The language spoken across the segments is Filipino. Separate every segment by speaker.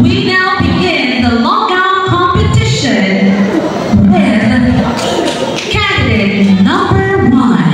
Speaker 1: We now begin the lockout competition with candidate number 1.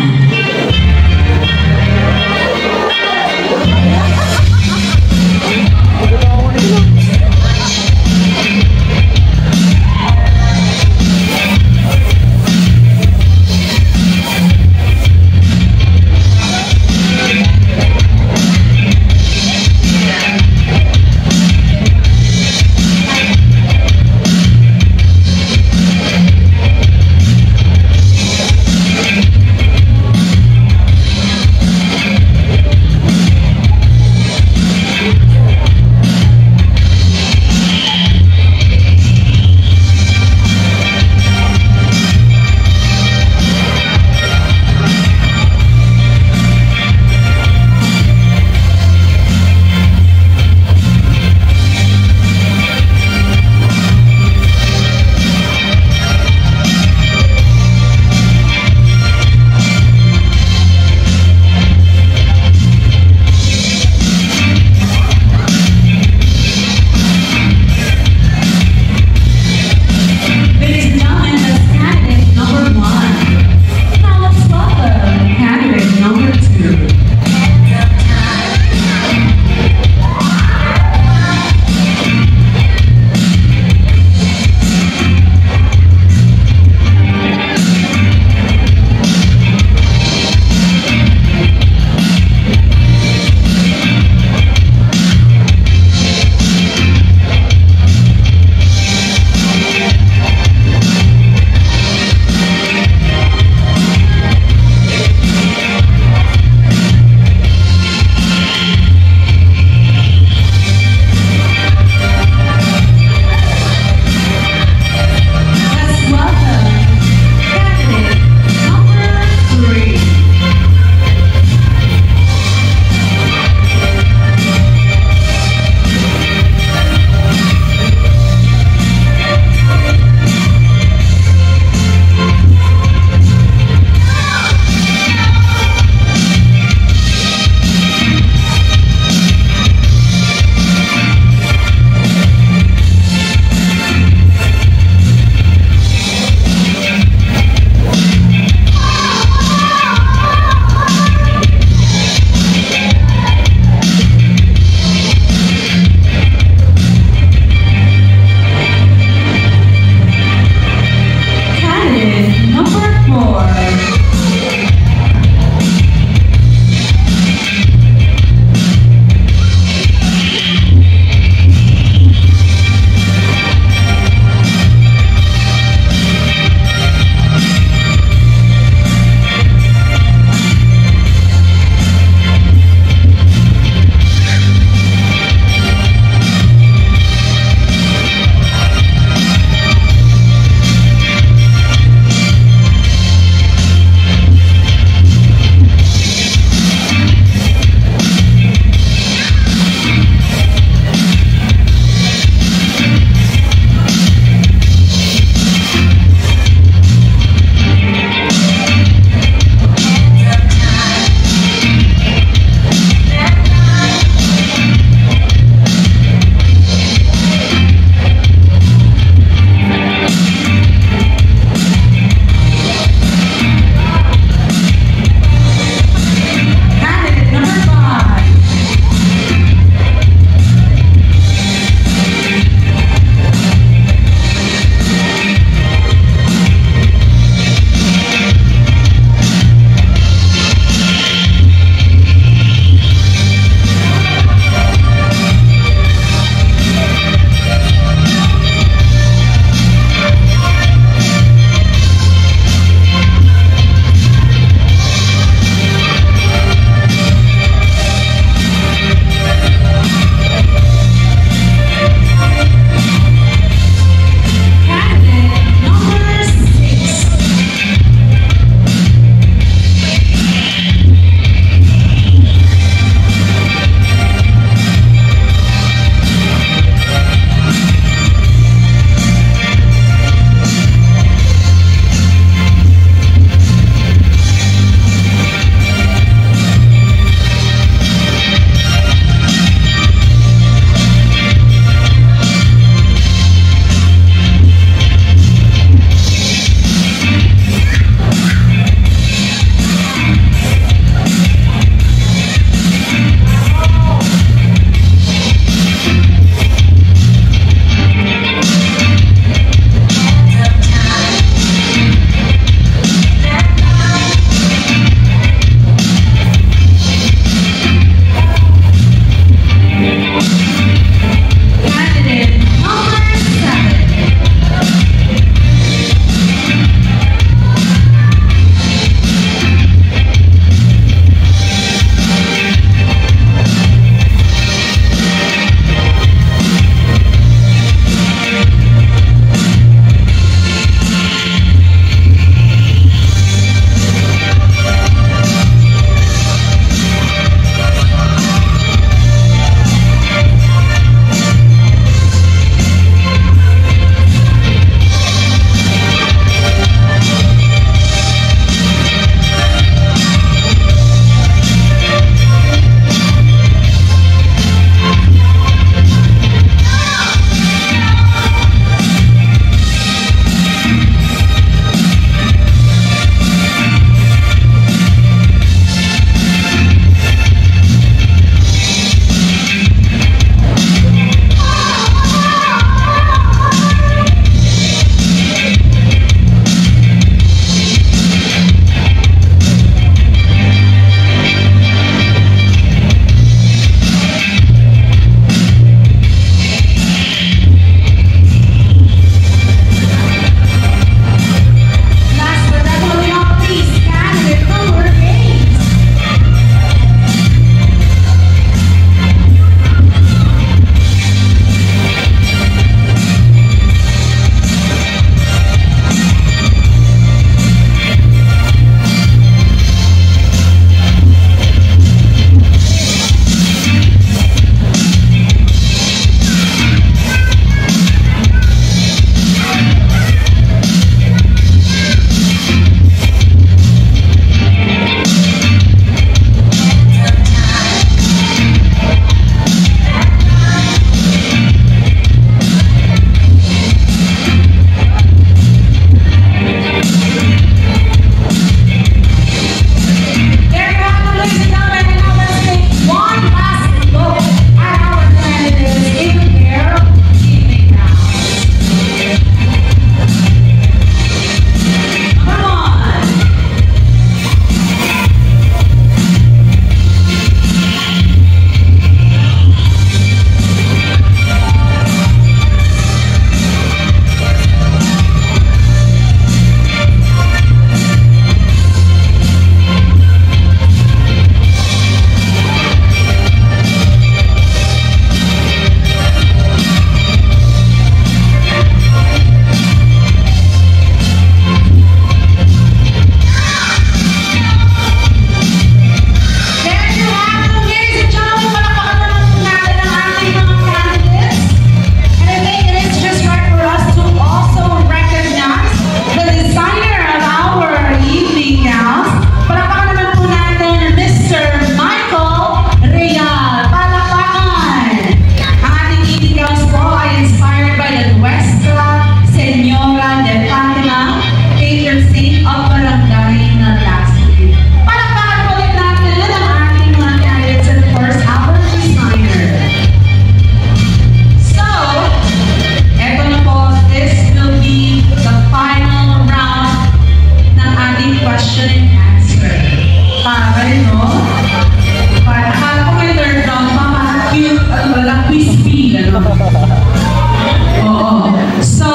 Speaker 1: Oo. So,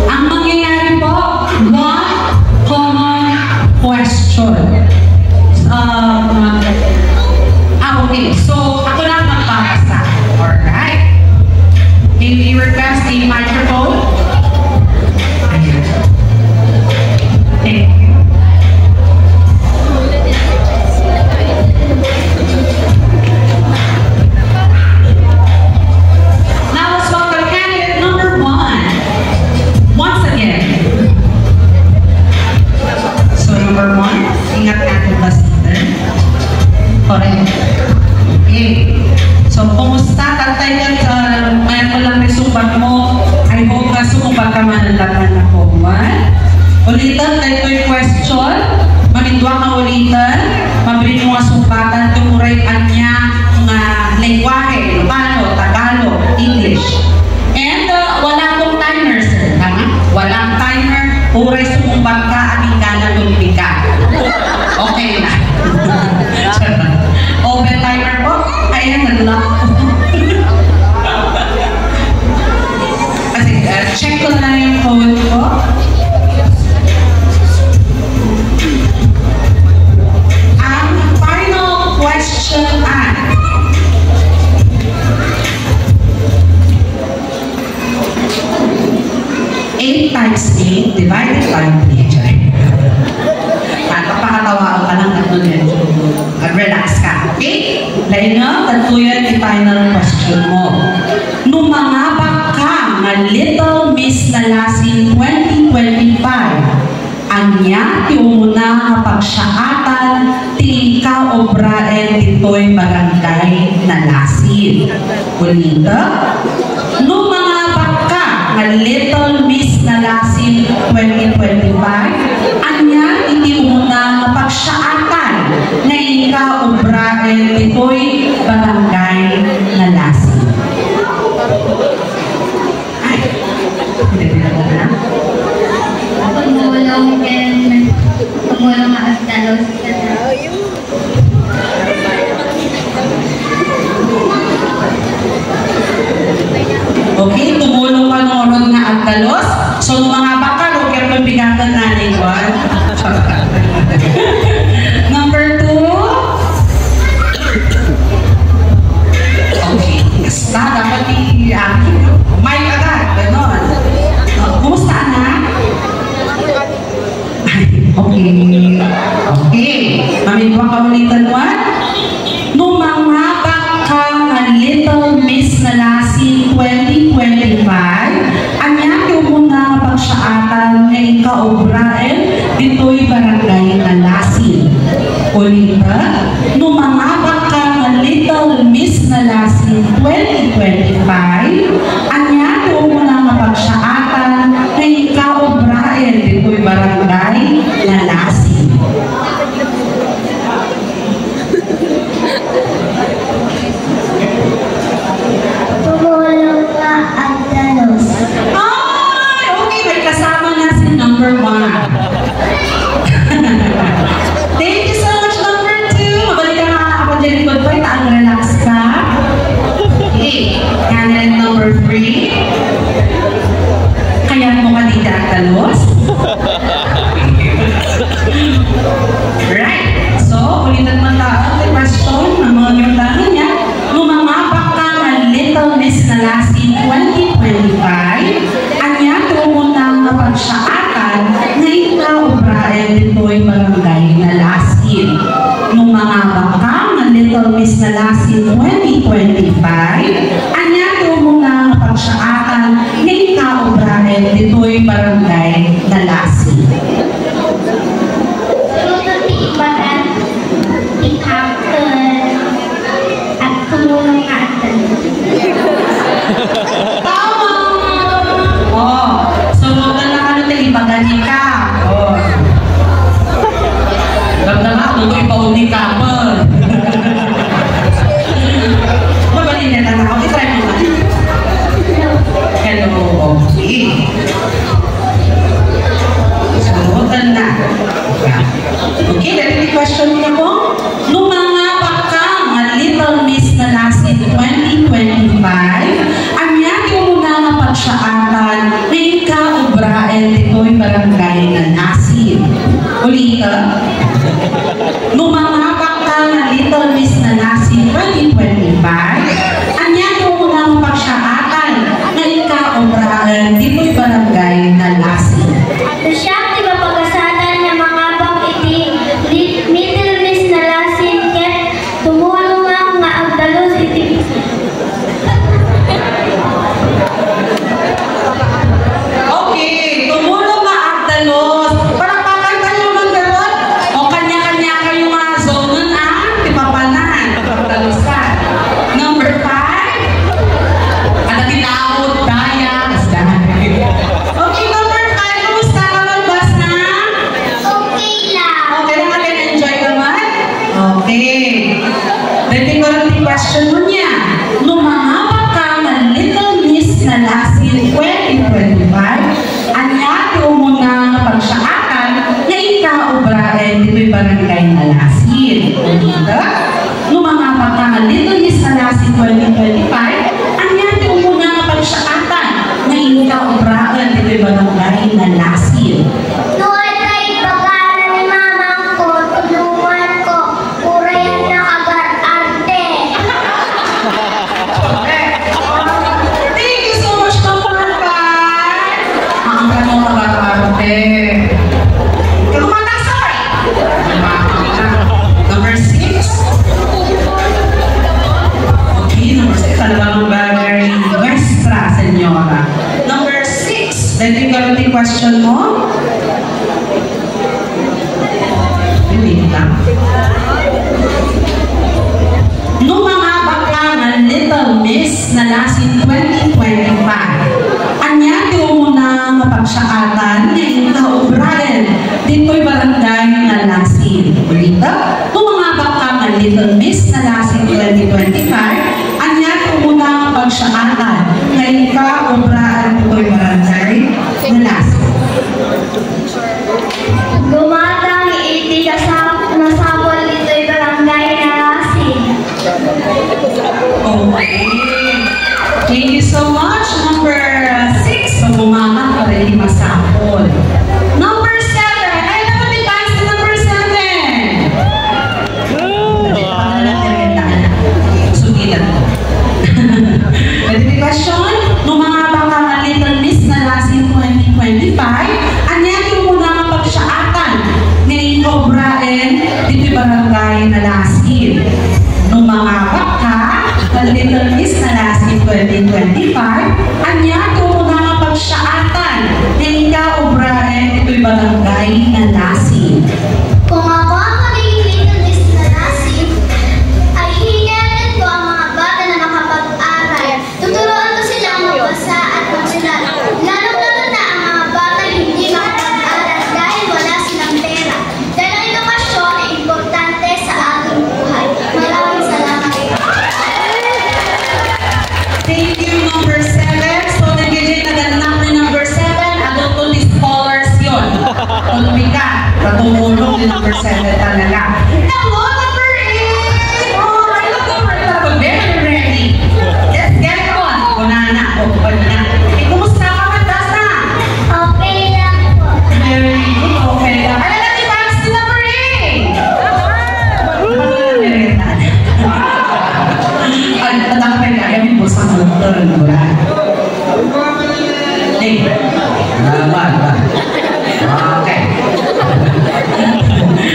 Speaker 1: ang mangyayari po, one common question. Okay. So, ako na magpapasa. Alright. May we request the microphone? Ayan. Thank you. Now let's welcome candidate number 1. Once again. So number 1, ingat natin ba sila? Correct. Okay. So kumusta? Tatay ka sa mayroon ko lang resumbat mo. I hope na sumubag ka man laban ako. Ulitan, tayo yung question. Mamindwa ka ulitan. Mabili mo nga sumbatan. Tumuray niya nga lengguwahe. Ilocano, Tagalog, English. And wala pong timer, sir. Tama? Walang timer. Uray sumumbat ka. Aming galang lumipig ka. Okay na. Open timer po. Ayan, nag-lock. Kasi, check ko na yung code ko. Ang final question ay, eight times 8 divided by 3. Pakatawaan ka lang at relax ka, okay? Lain nga, tatuyan yung final question mo. Numangabak ka nga Little Miss Nalasin 2025. Anya, tiumuna nga pagsyakatan, tingka obraen dito'y barangay Nalasin. Ulita, numangabak ka nga Little Miss Nalasin 2025. Anya, tiumuna nga pagsyakatan, na ika obraen dito'y barangay Nalasin. Ay, hindi na.
Speaker 2: Tumulong nga ang dalaw sa
Speaker 1: okay, tumulong ka ng nga ang dalos. So, mga bakal, okay, pabigatan natin ko. Number 2. Okay, basta dapat may agad, gano'n. Kumusta na? Okay. Okay. Mamindwa ka ulitan mo. Numangabak ka nga Little Miss Nalasin 2025. Anya yung muna pagsaatan nga ikaobraen dito'y barangay Nalasin. Ulita, numangabak ka nga Little Miss Nalasin 2025. Anya yung muna pagsaatan nga ikaobraen dito'y barangay Nalasin.
Speaker 2: tumulong nga ang dalos.
Speaker 1: Ay! Okay, may kasama na si number 1. Thank you so much, number 2. Mabalik ka nga ako dyan likod po. Itaang relax ka. Okay, candidate number 3. Kaya mo ka dito ang dalos. Right. So, ulitan mo taon the question. Ang mga niyong niya. Numangabak ka nga Little Miss Nalasin 2025. Anya, tumuna nga pagsaatan na ikaobraen dito'y barangay Nalasin. Numangabak ka nga Little Miss Nalasin 2025. Anya, tumuna nga pagsaatan na ikaobraen dito'y barangay Nalasin.
Speaker 2: Ibaran, ikapon, at tumulong nga ang dalos.
Speaker 1: Tama! Oh, so huwag na lang ano tayo, ibaganin ka. Oh. Damdama, tuloy pa ulit ka pa. Mabalin na lang ako. I-try mo na. Hello. Okay. Miss Nalasin 2025. Anya tiyo mo na mapagsaatan ng kaubrayan dito'y barangay Nalasin. Ulit, tumangabak ka ng Little Miss Nalasin 2025. Anya tiyo mo na mapagsaatan ng kaubrayan dito'y barangay Nalasin.
Speaker 2: Gumatang iiti nasabol dito'y barangay Nalasin.
Speaker 1: Okay. Thank you so much. Number 6, so bumaman para hindi masapol. Number 7. Ay, dapat ditaas sa number 7. Sugilan ko. Pwede question? Nung mga baka na Little Miss Nalasin 2025, anyan yung muna ang pagsaatan ngayon obraen dito barangay Nalasin. Nung mga baka na Little Miss Nalasin 2025, anyan yung muna ang pagsaatan ngayon obraen dito barangay Nalasin.
Speaker 2: Kung ako ang magiging Little Miss Nalasin, ay hingatan ko ang mga bata na makapag-aral. Tuturuan ko silang magbasa at magsulat. Lalong-lalo na ang mga bata hindi makapag-aral dahil wala silang pera. Dahil ang edukasyon ay importante sa ating buhay. Maraming salamat.
Speaker 1: Thank you, number 7. So, nag-gigit na ganap ni number 7. Adulto scholars yun. Tulumika. Patulong ni number 7 talaga. Hello, number 8! Oh, I love number 8. Very ready. Let's get it on. Kunana. O, na. Kumusta ka, Magdasa?
Speaker 2: Okay lang po.
Speaker 1: Very good. Okay lang. Ay, natin ba si number 8? Ay, tatapay ka. Ayaw mo sa motor. Hey. Okay.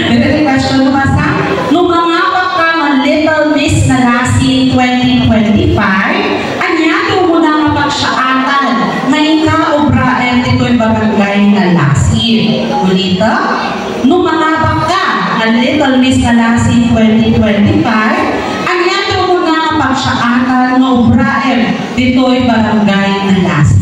Speaker 1: May question mo ba sa? Nung mga baka Little Miss Nalasin 2025, anya mo na mapagsaatan ngayon ka obraen dito'y barangay Nalasin. Ulita, nung mga baka Little Miss Nalasin 2025, anya mo na mapagsaatan ng obraen dito'y barangay Nalasin.